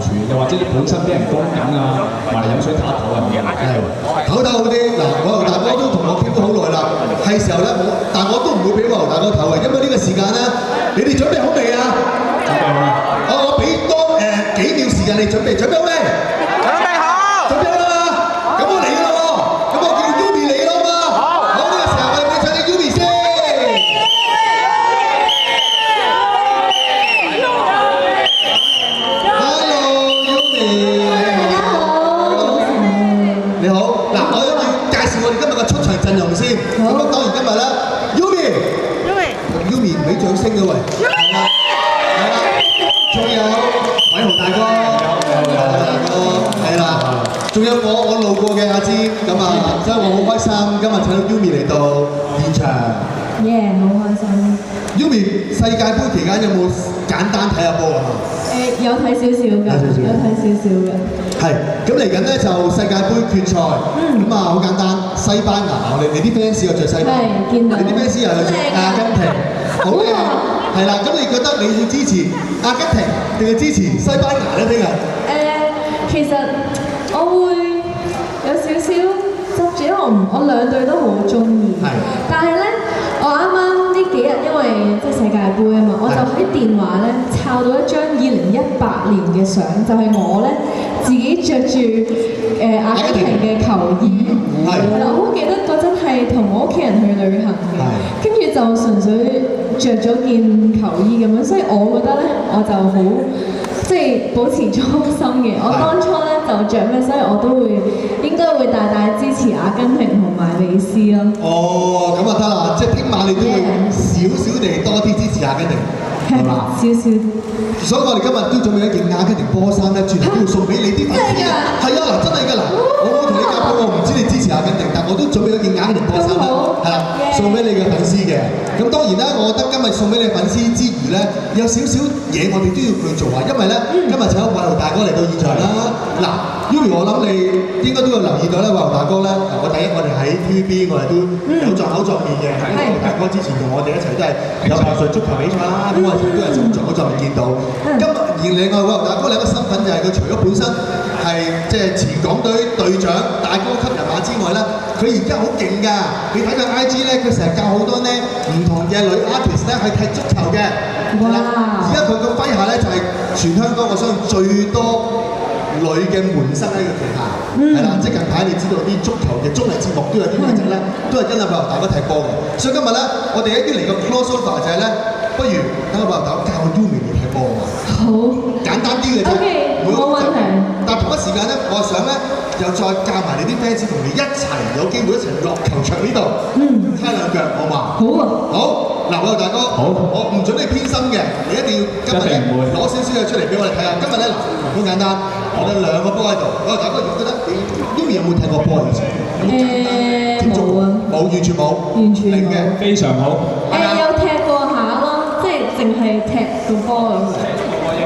處，又或者你本身俾人攻緊啊，埋嚟飲水唞一唞啊，係唞好啲。嗱，我牛大哥都同我傾咗好耐啦，係時候咧，但我都唔會俾我牛大哥唞嘅，因為呢個時間咧，你哋準備好未啊？準備好啦。我俾多幾秒時間你準備好未？準備好。準備好啦嘛，咁我嚟㗎啦喎，咁我叫 Yumi 嚟啦嘛。好，呢個時候我哋俾唱啲 Yumi 先。你好，嗱，我要介紹我哋今日嘅出場陣容先。咁啊，當然今日咧 ，Yumi 唔俾掌聲嘅喂，係啦，仲有偉豪大哥，係啦，仲有我路過嘅阿詹，咁啊，所以我好開心今日請到 Yumi 嚟到現場。好開心。Yumi 世界盃期間有冇簡單睇下波啊？有睇少少㗎，有睇少少嘅。係，咁嚟緊咧就世界盃決賽，咁啊好簡單，西班牙，你啲 fans 又着西班牙，係見到。你啲 fans 又着阿根廷，好靚，係啦，咁你覺得你要支持阿根廷定係支持西班牙咧？聽日？其實我會有少少執住，因為我兩隊都好中意。係。但係咧，我啱啱呢幾日因為即係世界盃啊嘛，我就喺電話咧抄到一張2018年嘅相，就係我咧自己着住阿根廷嘅球衣。係。我好記得嗰陣係同我屋企人去旅行嘅，跟住就純粹着咗件球衣咁樣，所以我覺得咧我就好。即係保持忠心嘅，我當初咧就着咩，所以我都會應該會大大支持阿根廷同埋美斯咯。哦，咁啊得啦，即係聽晚你都會少少地多啲支持阿根廷，係嘛？少少。所以我哋今日都準備一件阿根廷波衫咧，轉頭都要送俾你啲粉絲。係啊，嗱，真係㗎嗱，我冇同你夾過，我唔知你支持阿根廷，但我都準備一件阿根廷波衫啦，係啦，送俾你嘅粉絲嘅。咁當然啦，我覺得今日送俾你粉絲之餘咧，有少少嘢我哋都要去做啊，因為咧今日請偉豪大哥嚟到現場啦。嗱 ，Yumi 我諗你應該都有留意到咧，偉豪大哥咧，我第一我哋喺 TVB 我哋都有撞口撞面嘅，偉豪大哥之前同我哋一齊都係有排上足球比賽啦，咁我哋都係撞口撞面見到。今日而另外偉豪大哥另一個身份就係佢除咗本身係即係前港隊隊長大哥級人馬之外咧，佢而家好勁㗎，你睇佢 IG 咧，佢成日教好多咧唔同嘅女 artist 咧去踢足球嘅。哇！而家佢個麾下咧就係全香港我相信最多女嘅門生喺佢旗下，係啦，即係近排你知道啲足球嘅綜藝節目都有啲女仔咧，都係跟阿偉豪大哥踢波嘅。所以今日咧，我哋一啲嚟個 crossover 就係咧，不如等阿偉豪大哥教 Yumi 嚟踢波啊嘛。好，簡單啲嘅啫。冇問題。但同一時間咧，我想咧又再教埋你啲 fans 同你一齊有機會一齊落球場呢度，猜兩腳好嘛？好啊。好。嗱，偉豪大哥，我唔準你偏心嘅，你一定要今日咧攞少少嘢出嚟俾我哋睇下。今日咧嗱，好簡單，我哋兩個波喺度。偉豪大哥，覺得Yumi有冇踢過波以前？冇啊，冇，完全冇，完全零嘅，非常好。有踢過下咯，即係淨係踢個波咁樣。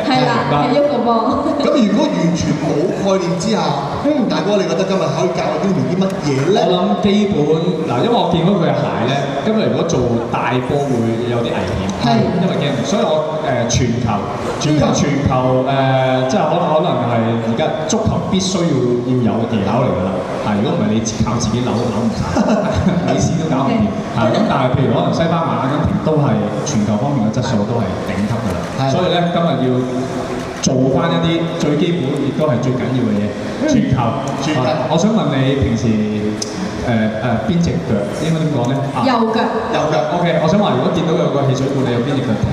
係啦，係喐個波。咁如果完全冇概念之下，大哥你覺得今日可以教Yumi啲乜嘢咧？我諗基本嗱，因為我見到佢嘅鞋咧，今日如果做大波會有啲危險，係因為驚，所以我全球即係可能係而家足球必須要有技巧嚟㗎啦。如果唔係你靠自己扭都扭唔晒，美斯都搞唔掂。咁但係譬如可能西班牙、阿根廷都係全球方面嘅質素都係頂級㗎啦。所以咧今日要做翻一啲最基本，亦都係最緊要嘅嘢。傳球，我想問你平時邊隻腳應該點講咧？右腳。右腳。OK， 我想話如果見到有個汽水罐，你有邊隻腳踢？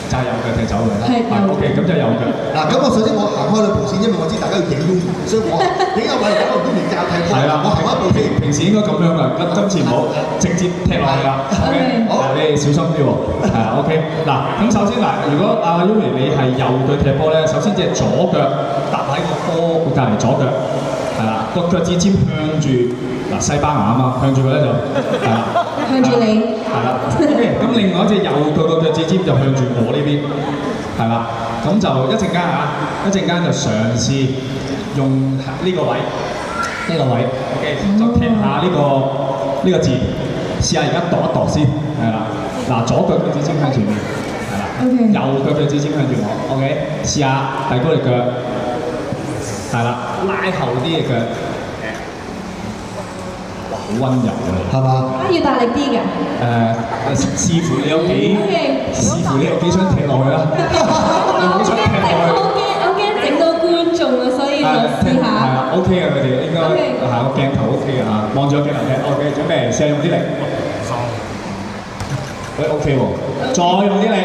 就係右腳踢走佢。係。OK， 咁就右腳。嗱，咁我首先我行開兩步先，因為我知大家要影 Yumi，所以我影下位嚟講Yumi教踢波。係啦，我行一步先。平時應該咁樣㗎，今次唔好直接踢落去啦。OK， 好，你哋小心啲喎。係啊 ，OK。嗱，咁首先嗱，如果阿Yumi你係右腳踢波咧，首先隻左腳踏喺個波隔離左腳。係啦，個腳趾尖向住西班牙啊嘛，向住佢咧就係啦，向住你係啦。OK， 咁另外一隻右腳個腳趾尖就向住我呢邊，係啦。咁就一陣間就嘗試用呢個位，OK， 就踢下呢個字，試下而家度一度先，係啦。嗱，左腳腳趾尖向前面，係啦，右腳腳趾尖向住我 ，OK， 試下遞高隻腳。係啦，拉後啲嘅腳，哇，好温柔啊！係嘛？啊，要大力啲嘅。視乎你有幾，視乎你有幾想踢落去啦。你好想踢落去。我驚整到觀眾啊，所以就試下。係啊 ，OK 嘅佢哋應該係個鏡頭 OK 嘅嚇，望住個鏡頭踢 OK，準備試下用啲力。喂 OK 喎，再用啲力。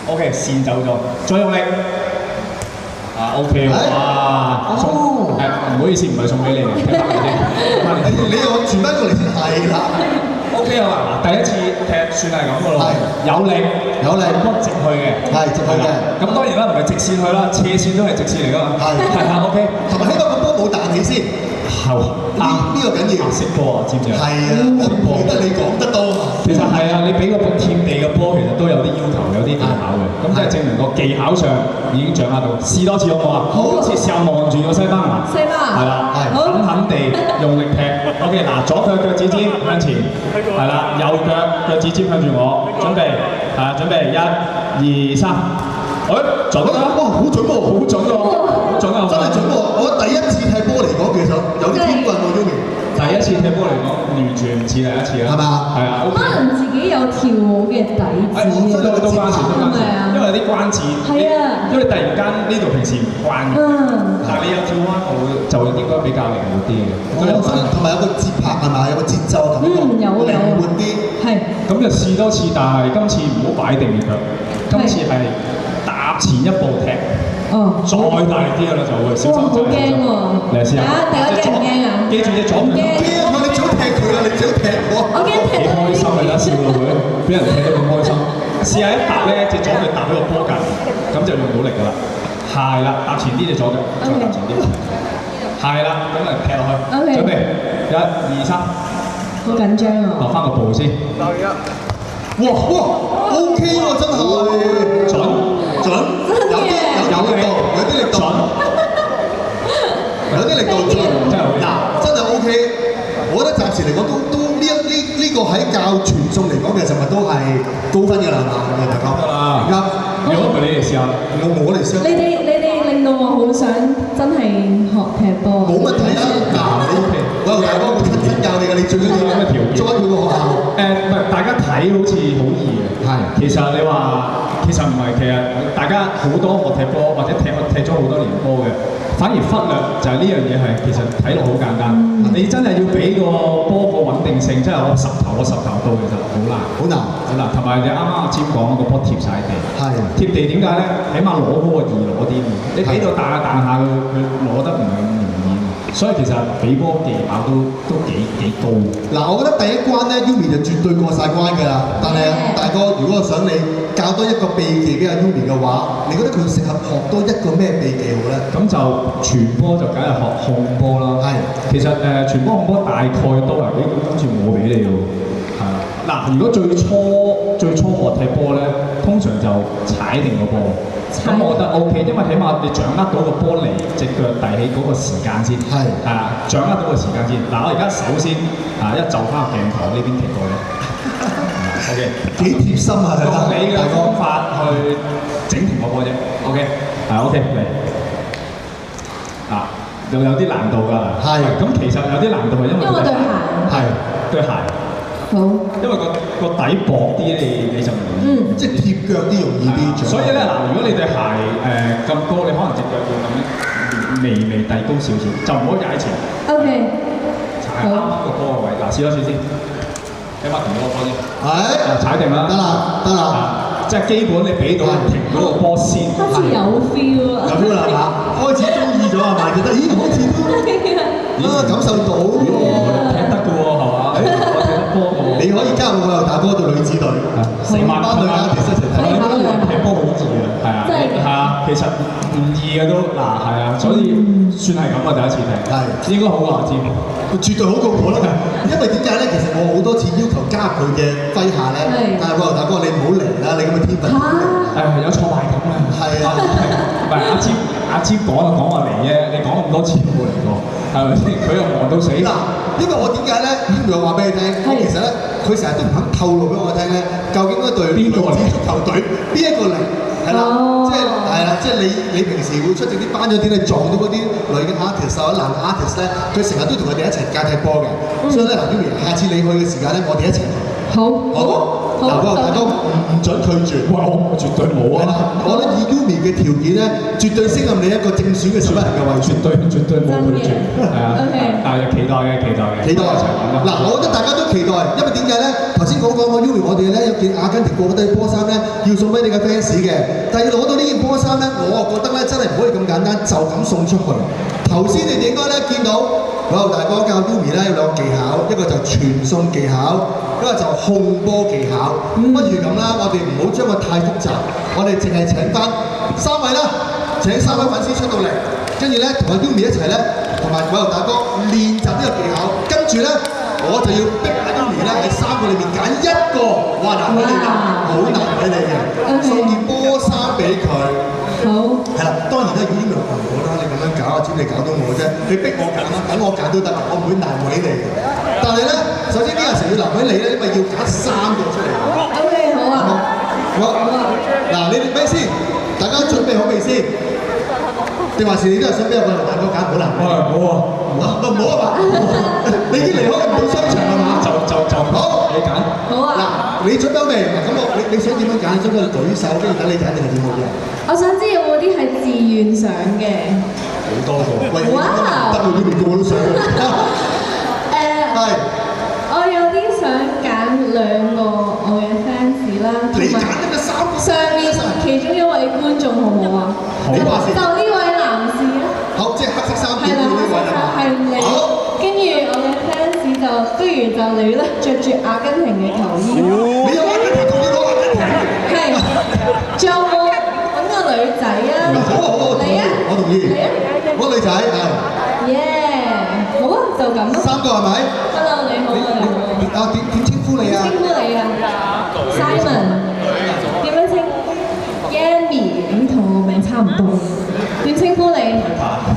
OK， 線走咗，再用力。OK 喎，哇！唔好意思，唔係送俾你嘅，踢翻嚟啫。你又傳翻過嚟先係啦。OK 啊嘛，第一次踢算係咁嘅咯，有力，不直去嘅，係直去嘅。咁當然啦，唔係直線去啦，斜線都係直線嚟㗎嘛。係啊 OK， 同埋希望個波冇彈起先。呢個緊要。識波啊，知唔知啊？係啊，我唔記得你講得多啊。其實係啊，你俾個貼地嘅波，其實都有啲要求，有啲技巧嘅。咁即係證明個技巧上已經掌握到。試多次好唔好啊？好，試下望住個西班牙。西班牙。係啦，狠狠地用力踢。OK， 嗱，左腳腳趾尖向前，係啦，右腳腳趾尖向住我，準備，準備1、2、3，準啦！哇，好準喎，好準喎，好準啊！真係準喎！我第一次踢波嚟講，其實有啲天分喎 ，Yumi。第一次踢波嚟講，完全唔似第一次啦。係嘛？係啊。可能自己有跳舞嘅底子。都關事，因為有啲關節。係啊。因為突然間呢度平時唔慣嘅。但係你有跳彎舞就應該比較靈活啲嘅。同埋有個節拍係嘛？有個節奏感覺。有。靈活啲。係。咁就試多次，但係今次唔好擺定嘅腳，今次係踏前一步踢。再大力啲嘅啦，就會小心。好驚喎！嚟試下。大家驚唔驚啊？記住隻左腳。驚啊！你早踢佢啦，你早踢我。我驚踢到幾開心啊！而家笑到佢，俾人踢得咁開心。試下一踏咧，隻左腳踏喺個波隔離，咁就用到力㗎啦。係啦，踏前啲隻左腳，再踏前啲。係啦，咁啊踢落去。準備1、2、3。好緊張啊！落翻個步先。哇 ！OK 喎，真係準。有力度，有啲力度，準。嗱，真係 OK。我覺得暫時嚟講都呢個喺教傳送嚟講，其實咪都係高分㗎啦，係嘛？大家啱。如果唔係你哋試下，我嚟試下。你哋令到我好想真係學踢波。冇問題啊！嗱，我由大哥會親身教你㗎，你最緊要咩條件？裝佢個學校。唔係，大家睇好似好易嘅。係。其實你話。其實唔係，其實大家好多學踢波或者踢咗好多年波嘅，反而忽略就係呢樣嘢係其實睇落好簡單。你真係要俾個波個穩定性，即係我十頭到，其實好難。好難。同埋你啱啱阿占講個波貼晒地。係。貼地點解咧？起碼攞嗰個易攞啲。你俾到彈下佢攞得唔係咁容易。所以其實俾波技巧都幾高。嗱，我覺得第一關咧 ，Yumi 就絕對過晒關㗎啦。但係大哥，如果我想你教多一個秘技俾阿 Yumi 嘅話，你覺得佢適合學多一個咩秘技好咧？咁就傳波就梗係學控波啦。係。其實傳波控波大概都係，今次我俾你喎。係啦。嗱，如果最初學踢波咧，通常就踩定個波。咁我覺得 OK， 因為起碼你掌握到個波離隻腳遞起嗰個時間先，掌握到個時間先。嗱，我而家首先一就翻個鏡頭呢邊踢過咧，OK， 幾貼心啊！用你嘅方法去整停個波啫 ，OK， OK 嚟。又有啲難度㗎，咁其實有啲難度係因為對鞋，對鞋。好，因為個底薄啲，你就即係貼腳啲容易啲。所以咧嗱，如果你對鞋咁高，你可能隻腳要咁樣微遞高少少，就唔好踩前。O K。踩啱啱個波嘅位，嗱試多次先，起碼停咗個波先。係。踩定啦。得啦。即係基本你俾到停嗰個波先。開始有 feel 啦。有 feel 啦係嘛？開始中意咗係咪？覺得咦好似都感受到喎。踢得嘅喎係嘛？你可以加入我又打波到女子隊，成班女啊，其實踢波好易嘅，係啊，其實唔易嘅都係啊，所以算係咁啊，第一次踢，應該好過我知，絕對好過我啦，因為點解咧？其實我好多次要求加入佢嘅麾下咧，但係我又大哥你唔好嚟啦，你咁嘅天分，有挫敗感啊，係啊，唔係阿詹講就講話嚟啫，你講咁多次都冇嚟過，係咪先？佢又忙到死啦，因為我點解咧？我話俾你聽，其實咧。佢成日都唔肯透露俾我聽咧，究竟嗰隊女子足球隊邊一個嚟？係啦，即係即係你平時會出席啲頒獎典禮撞到嗰啲女嘅 artist 或者男 artist 咧，佢成日都同佢哋一齊街踢波嘅。所以咧，嗱 Yumi，下次你去嘅時間咧，我哋一齊去。好，嗱，大哥唔準拒絕。哇！我絕對冇啊！我覺得以 Yumi 嘅條件咧，絕對適合你一個正選嘅小人嘅位置。絕對冇拒絕。係啊，但係期待嘅。嗱，我覺得大家都期待，因為點解咧？頭先講Yumi，我哋咧有件阿根廷過低波衫咧，要送俾你嘅 fans 嘅。但係攞到呢件波衫咧，我覺得咧真係唔可以咁簡單就咁送出去。頭先你哋應該咧見到大哥教 Yumi 咧有兩個技巧，一個就傳送技巧，一個就控波技巧。不如咁啦，我哋唔好將佢太複雜，我哋淨係請翻3位啦，請3位粉絲出到嚟，跟住咧同阿 Yumi 一齊咧，同埋大哥練習呢個技巧，跟住咧我就要逼阿 Yumi 咧喺3個裏面揀一個，哇難俾你㗎，好難俾你嘅，送件波衫俾佢。好。係啦，當然咧，Yumi 唔好啦，你咁樣搞，我知你搞到我啫，你逼我揀啦，等我揀都得，我唔會難為你嘅。但係咧，首先呢個時候要留俾你咧，因為要揀3個出嚟。OK， 好啊。好啊。嗱，你哋咩先？大家準備好未先？定還是你都係想俾我個大哥揀？好難。冇啊！唔好啊嘛！你已經離開唔到商場啦嘛？就好，你揀。好啊。嗱，你準備好未？咁你想點樣揀？想佢舉手，跟住等你揀定係點好啲啊？我想知有冇啲係自願上嘅？好多個。喂，哇！得到呢邊個我都想。係。我有啲想揀2個我嘅 fans 啦，你揀得嘅3個。上面其中一位觀眾好唔好啊？你話先。就呢位男士啦。好，即係黑色衫嘅呢位係嘛？係你。跟住我嘅 fans 就不如就你啦，着住阿根廷嘅球衣。你有阿根廷同呢個阿根廷？係。仲有冇揾個女仔啊？好，你啊？我同意。你啊？揾女仔係。耶！好啊，就咁咯。3個係咪 ？Hello， 你好啊。啊，點稱呼你啊？稱呼你啊 ，Simon。點樣稱 ？Yami， 咁同我名差唔多。點稱呼你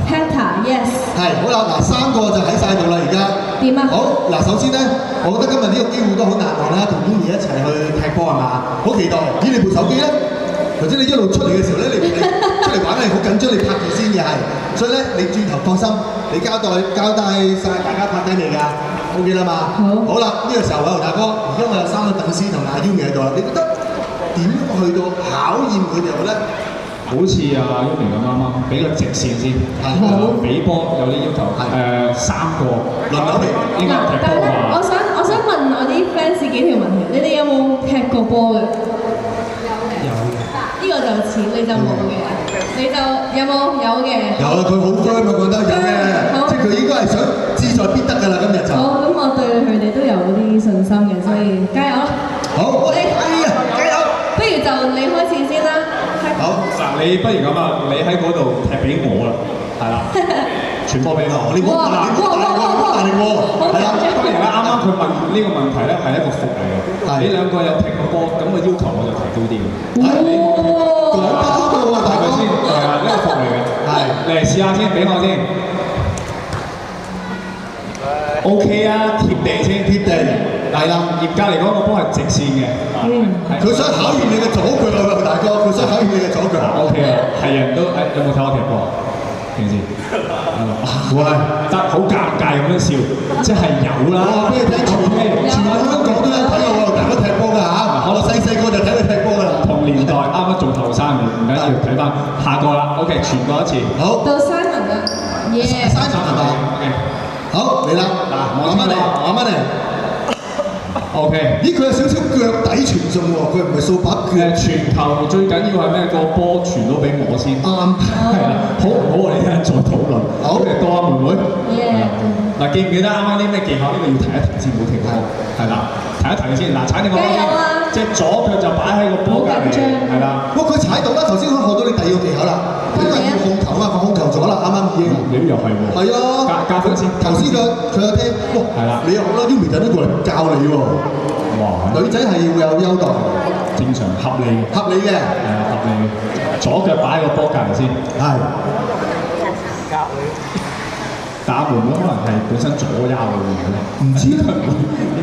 ？Hector，yes。係，好啦，嗱3個就喺晒度啦，而家。點啊？好，嗱首先咧，我覺得今日呢個機會都好難忘啦，同 Yumi 一齊去踢波係嘛？好期待。咦，你部手機咧？或者你一路出嚟嘅時候咧，你出嚟玩係好緊張，你拍住先嘅係。所以咧，你轉頭放心，你交代晒大家拍低未㗎 ？OK 啦嘛？好啦，呢個時候大哥，而家我有3個粉絲同阿 Yumi 喺度啦，你覺得點去到考驗佢哋咧？好似阿 Yumi 咁啱，俾個直線先。俾波有啲要求。3個輪流嚟，應該踢波啊！我想問我啲 fans 幾條問題，你哋有冇踢過波嘅？有。呢個就似，你就冇嘅。你就有冇？有嘅。有啦，佢好 firm 啊，覺得有嘅，即係佢應該係想志在必得㗎啦，今日就。好，咁我對佢哋都有啲信心嘅，所以加油啦！好，加油！不如就你開始先啦。好，嗱，你不如咁啊，你喺嗰度踢俾我啦，係啦，傳波俾我。你唔好大力喎，係啦。當然啦，啱啱佢問呢個問題咧係一個伏嚟嘅。你2個有踢過波，咁個要求我就提高啲嘅。講得好啊，大哥先，係啊，呢個伏嚟嘅。係，嚟試下先，俾我先。OK 啊，貼地先，貼地。係啦，業界嚟講個波係直線嘅。佢想考驗你嘅左腳啊，大哥，佢想考驗你嘅左腳。OK 啊，係人都有冇睇我踢波？平時？喂，得好尷尬咁樣笑，即係有啦。我話俾你聽，全香港都有睇我大哥踢波㗎嚇。我細個就睇佢踢波㗎啦。同年代啱啱仲後生嘅，唔緊要，睇翻下個啦。OK，傳過一次。好。到 Simon 啦。Simon 係嘛 ？OK。好，嚟啦。嗱，慢慢嚟。OK， 咦佢有少少腳底傳送喎，佢唔係掃把腳。傳球最緊要係咩？個波傳到俾我先。啱，係啦。好，我哋一陣再討論。好，到阿妹妹。嗱，記唔記得啱啱啲咩技巧？呢個要提一提先，唔好停開。係啦，提一提先。嗱，踩定個波先。隻左腳就擺喺個波隔離。係啦。哇！佢踩到啦，頭先佢學到你第2個技巧啦。因為要控球啊嘛，佢控球咗啦，啱啱已經。你又係喎。係啊。加分先。頭先佢有聽，哇！係啦。你又好啦，Yumi就呢個嚟教你喎。哇！女仔係會有優待，正常合理嘅，係啊，合理嘅。左腳擺喺個波隔離先。係。打門可能係本身左優嘅喎，唔知應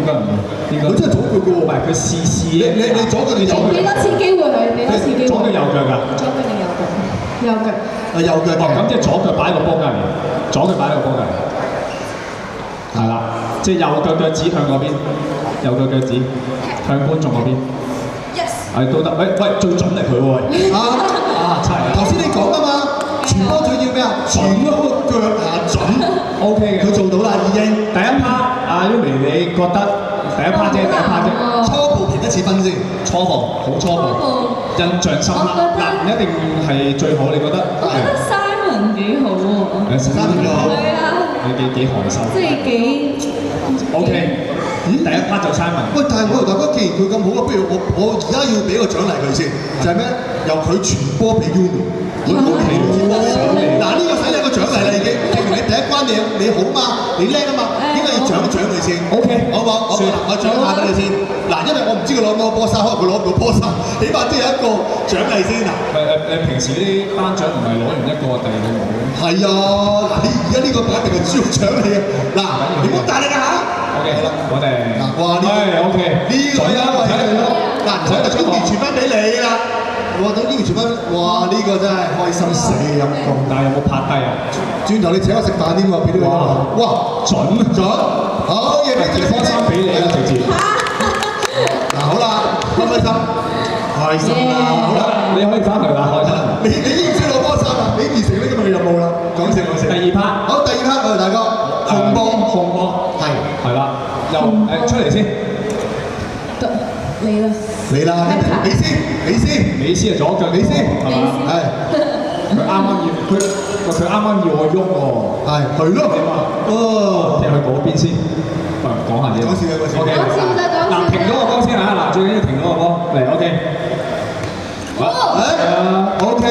該唔會，佢真係左腳嘅喎，唔係佢試。你左腳定右腳？幾多次機會佢？幾多次機會？左腳右腳㗎？左腳定右腳？右腳。右腳嘅。咁即係左腳擺喺個波隔離，左腳擺喺個波隔離。係啦，即係右腳腳趾向嗰邊，右腳腳趾向觀眾嗰邊。係都得，喂，最準係佢喎。真係。頭先你講㗎嘛，傳波最要咩啊？傳嗰個腳準。OK 嘅，佢做到啦已經。第一 part，阿 Yumi 你覺得第一 part 啫，初步評一次分先。初步，好初步，印象深刻。嗱，唔一定係最好，你覺得？我覺得 Simon 幾好喎。Simon 幾好。係啊。你幾害羞？即係幾 OK。第一 part 就 Simon。喂，但係我同大哥，既然佢咁好啊，不如我而家要俾個獎勵佢先，就係咩？由佢傳波俾 Yumi。嗱，呢個使有個獎勵啦已經。證明你第一關你好嘛，你叻啊嘛，應該要獎佢先。OK，好唔好？我獎下俾你先。嗱，因為我唔知佢攞唔攞波衫，可能佢攞唔到波衫，起碼都有一個獎勵先嗱。平時啲頒獎唔係攞完一個第二個冇。係啊，嗱，你而家呢個擺定係主要獎你啊。嗱，你唔好大力啊嚇。OK，我哋嗱，哇呢OK，呢個優惠睇嚟咯。嗱，我就完全翻俾你啦。我等完全翻，哇！呢個真係開心死陰公。但係有冇拍低啊？轉頭你請我食飯添喎，俾呢個優惠。哇！準，好嘢！俾隻波衫俾你啦，直接。嗱好啦，開唔開心？開心啦！好啦，你可以翻去啦，開心。你應唔應攞波衫啊？你完成呢個任務啦。講笑。第二 part， 好，第二 part 我哋大哥控波，係啦，又出嚟先。你啦。你啦，你先，你先係左腳，你先，係嘛？係。佢啱啱要我喐喎。係咯。點啊？哦。踢去嗰邊先。講下啫。講笑。OK。嗱，停咗個波先嚇，嗱，最緊要停咗個波。嚟 OK。OK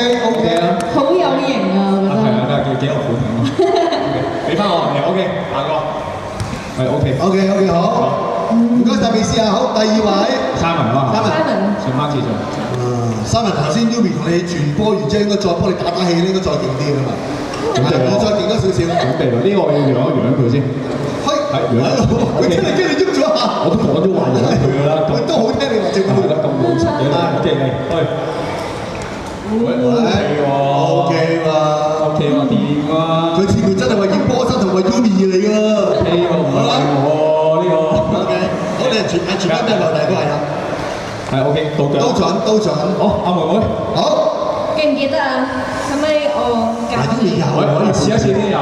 啊。好有型啊，我覺得。係啊，幾有款啊。俾翻我嚟 OK，下個。係 OK。好。唔該曬，美斯啊，好，第二位 Simon 啊 ，Simon 上翻次做。Simon 頭先 Yumi 同你傳波完之後，應該再幫你打氣，應該再勁啲㗎嘛。準備啦，再勁多少少。準備啦，呢個我要養一養佢先。係養。佢真係驚你喐咗下。我都講咗話養佢㗎啦。佢都好聽你話正。係啦，咁老實嘅啦。OK，去。OK 喎，掂喎。佢似乎真係為件波衫同為 Yumi 嚟㗎。OK 喎，唔係我。我哋全班咩內地都係啦，係 OK，都準，好，阿妹妹，好，記唔記得啊？後尾我教你可以試一次啲人，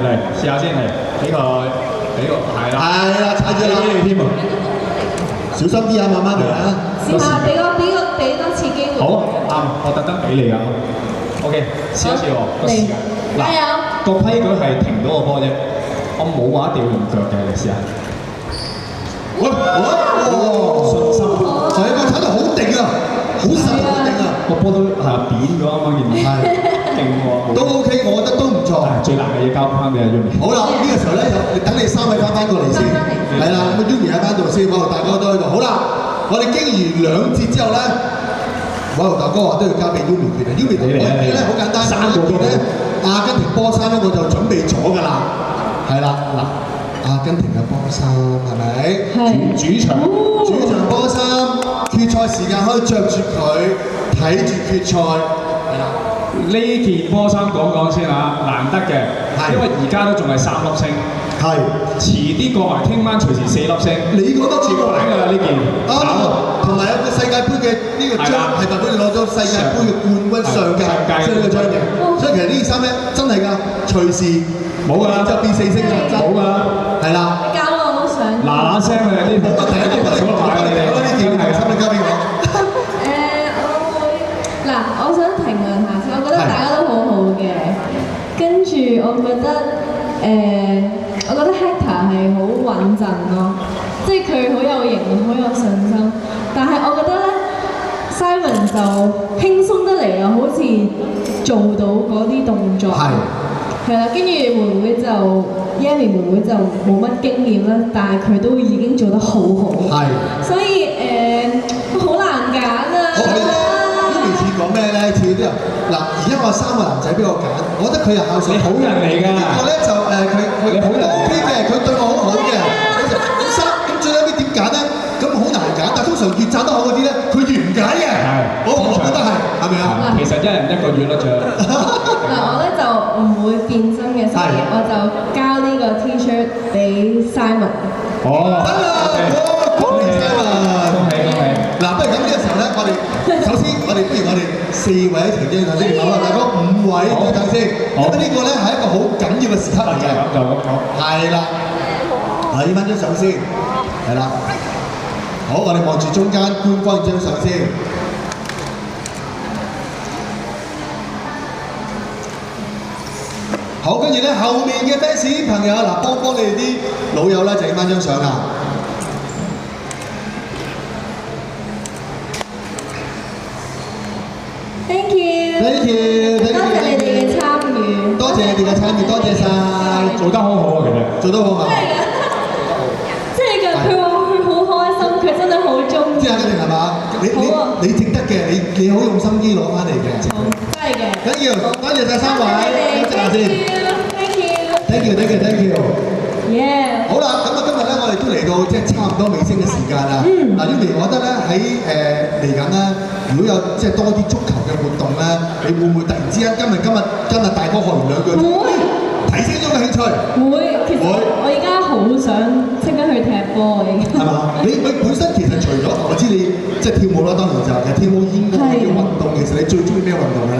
嚟試下先嚟，俾個係啦，踩住你添啊，小心啲啊，慢慢嚟啊，試下俾多次機會。好，啱，我特登俾你㗎 ，OK， 試一次喎，個時間，加油，個規矩係停到個波啫，我冇話一定要用腳嘅，你試下。信心，就係個踩到好定啊，好實好定啊，個波都係扁咗啱啱見到，係勁喎，都 OK， 我覺得都唔錯。最難嘅嘢交翻俾阿 Yumi。好啦，呢個時候咧就等你三位翻過嚟先，係啦，咁 Yumi 喺翻度先，我同大哥都喺度。好啦，我哋經完2節之後咧，我同大哥話都要交俾 Yumi 決定。Yumi 同我哋咧好簡單，3個咧阿根廷波衫咧我就準備咗㗎啦，係啦嗱。阿根廷嘅波衫係咪？主場波衫，決賽時間可以着住佢睇住決賽。係啦，呢件波衫講先嚇，難得嘅，因為而家都仲係3粒星。係，遲啲過埋，聽晚隨時4粒星。你覺得絕版㗎啦呢件？啱啊，同埋有個世界盃嘅呢個章，係代表你攞咗世界盃嘅冠軍上屆，所以呢個章嘅。所以其實呢件衫咧真係㗎，隨時。冇㗎啦，就變4星㗎，冇㗎啦，係啦。你教我都想。嗱聲啊！呢冇問題，呢個少買你哋。呢件係衫你交俾我。我會嗱，我想評論下先，我覺得大家都好好嘅。跟住我覺得 Hector 係好穩陣咯，即係佢好有型，好有信心。但係我覺得咧 ，Simon 就輕鬆得嚟啊，好似做到嗰啲動作。係。係啦，跟住Yumi 妹妹就冇乜經驗啦，但係佢都已經做得好好。係。所以好難揀啊。Yumi 似講咩咧？似啲人嗱，而家我3個男仔俾我揀，我覺得佢又孝順。你好人嚟㗎。我咧就佢好人 OK 嘅，佢對我好好嘅。咁最後尾點揀咧？咁好難揀，但係通常越讚得好嗰啲咧，佢越唔揀嘅。係。我覺得係咪啊？其實一人一句月啦，仲。嗱，我咧就唔會變真嘅，所以我就交呢個 T-shirt 俾 Simon。哦，得啦，恭喜 Simon，恭喜！嗱，不如咁呢個時候咧，首先不如我哋4位一齊影相先，好啊，大哥5位影相先。咁呢個咧係一個好緊要嘅時刻嚟嘅，就咁講。係啦，影翻張相先，係啦。好，我哋望住中間官方張相先。好，跟住咧後面嘅 fans 朋友嗱，幫你哋啲老友咧就影翻張相啊！ Thank you， Thank you， 多謝你哋嘅參與，多謝你哋嘅參與，多謝晒，做得好好啊，其實做得好啊！真係㗎，佢話佢好開心，佢真係好中意。即係一定係嘛？你值得嘅，你好用心機攞翻嚟嘅。真係嘅。Thank you，多謝晒3位，多謝下先。Thank you。Yeah。好啦，咁啊今日咧，我哋都嚟到即係差唔多尾聲嘅時間啦。嗱 ，Yumi， 我覺得咧喺嚟緊咧，如果有即係多啲足球嘅活動咧，你會唔會突然之間今日大哥學完2句，會提升咗個興趣？會，其實我而家好想即刻去踢波已經。係嘛？你本身其實除咗我知你即係跳舞啦，當然就係跳舞以外嘅運動，其實你最中意咩運動咧？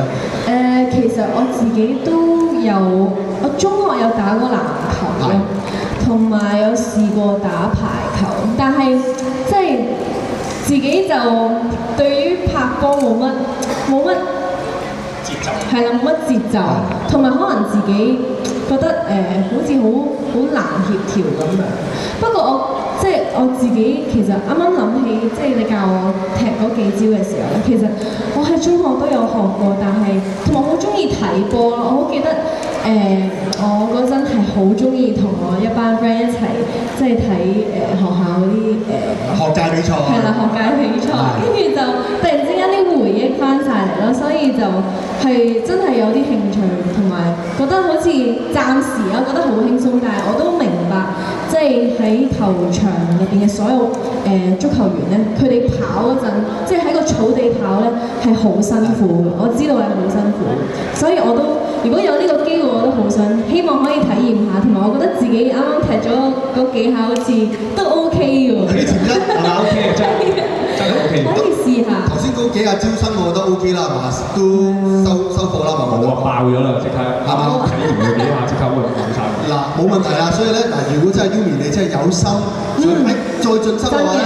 其實我自己都有，我中學有打過籃球咯，同埋有試過打排球，但係即係自己就對於拍波冇乜節奏，係啦，冇乜節奏，同埋可能自己覺得好似好難協調咁樣。不過我自己其實啱啱諗起，即係你教我踢嗰幾招嘅時候咧，其實我喺中學都有學過，但係同埋我好中意睇波咯。我好記得我嗰陣係好中意同我一班 friend 一齊，即係睇學校嗰啲學界比賽。係啦，學界比賽，跟住就突然之間啲回憶翻晒嚟咯，所以就係真係有啲興趣，同埋覺得好似暫時我覺得好輕鬆，但係我都明白，即係喺球場入邊嘅所有足球員咧，佢哋跑嗰陣，即係喺個草地跑咧係好辛苦嘅，我知道係好辛苦，所以我都如果有呢個機會，我都好想希望可以體驗下，同埋我覺得自己啱啱踢咗嗰幾下好似都 OK 喎。有啲潛質係嘛 ？OK 嘅真係 OK。可以試下。頭先嗰幾下招生，我覺得 OK 啦，係嘛？都收貨啦，係嘛？冇啊，爆咗啦，即刻係嘛？睇完嗰幾下即刻冇晒。嗱，冇問題啦，所以咧嗱，如果真係 Yumi 你真係有心，再進修嘅話咧，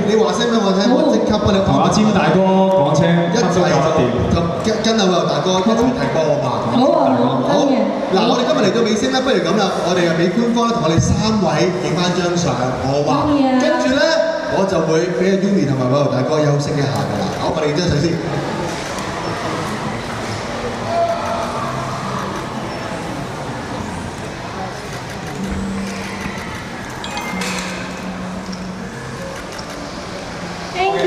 你話聲俾我聽，我即刻幫你。同阿詹大哥講聲，一齊搞得掂。咁跟阿大哥一齊踢波啊嘛。好啊，好。嗱，我哋今日嚟到尾聲啦，不如咁啦，我哋又俾官方咧同我哋3位影翻張相，好嘛？跟住咧，我就會俾阿 Yumi 同埋我大哥休息一下㗎啦。好，我哋影張相先。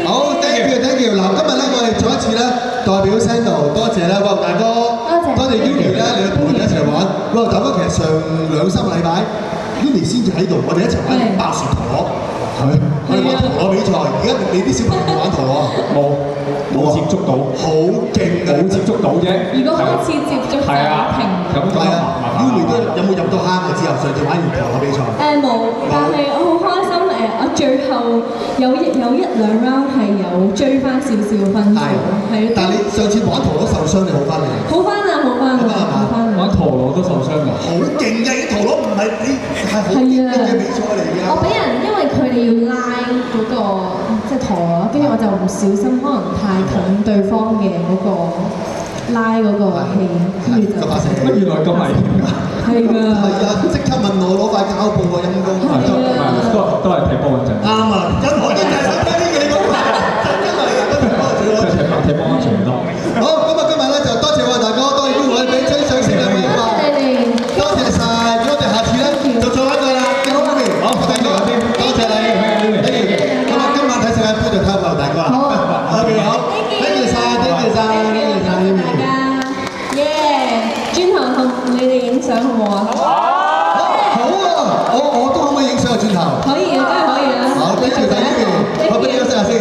好 ，thank you。嗱，今日咧我哋再一次咧代表 Sandal 多謝咧，哇大哥，多謝 Yumi 咧，你同我哋一齊玩。哇大哥，其實上2-3個禮拜 Yumi 先至喺度，我哋一齊玩爆旋陀螺，係咪？我哋玩陀螺比賽，而家你啲小朋友玩陀螺啊？冇接觸到，好勁啊！冇接觸到啫。如果開始接觸就停。咁啊，Yumi 都有冇入到坑嘅之後，上次玩完陀螺比賽？冇，但係我好開心我最後有1-2 round 係有追翻少少分數，係。但係你上次玩陀螺受傷，你好翻未？好翻啦。玩陀螺都受傷㗎。好勁嘅，啲陀螺唔係你係好勁嘅比賽嚟㗎。我俾人因為佢哋要拉嗰個即係陀螺，跟住我就唔小心可能太近對方嘅嗰個拉嗰個氣，跟住就乜原來咁危險㗎？係㗎。係啊，即刻問我攞塊膠布個陰公。都係踢波嗰陣。啱啊，任何人係想聽呢幾個話，真係踢波安全唔多。好，咁啊今日咧就多謝我哋大哥，多謝邊位俾張相先啦，多謝晒，多謝下次咧就再玩過啦。好，大哥，多謝你，咁啊今晚睇世界盃就睇我哋大哥啦。好，thank you 晒，大家，轉頭同你哋影相好唔好啊？好啊，我都可唔可以影相啊？轉頭可以啊，梗係可以啦。好，多謝大家，我俾你休息下先。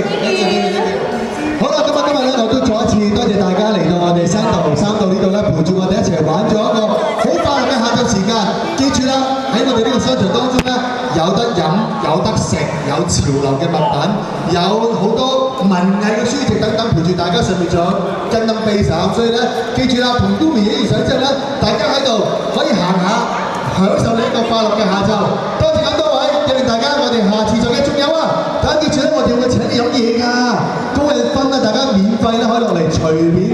好啦，今日咧我都再一次多謝大家嚟到我哋Sandal 度咧陪住我哋一齊玩咗一個好快樂嘅下晝時間。記住啦，喺我哋呢個商場當中咧，有得飲，有得食，有潮流嘅物品，有好多文藝嘅書籍等等陪住大家，上面仲有跟燈備手，所以咧記住啦，同 Dumi 影完相之後咧，大家喺度可以行下，享受呢一個快樂嘅下晝。多謝咁多位，記住大家，我哋下次再見。仲有啊，大家記住咧，我哋會請你飲嘢㗎，高人分啊，大家免費咧可以落嚟隨便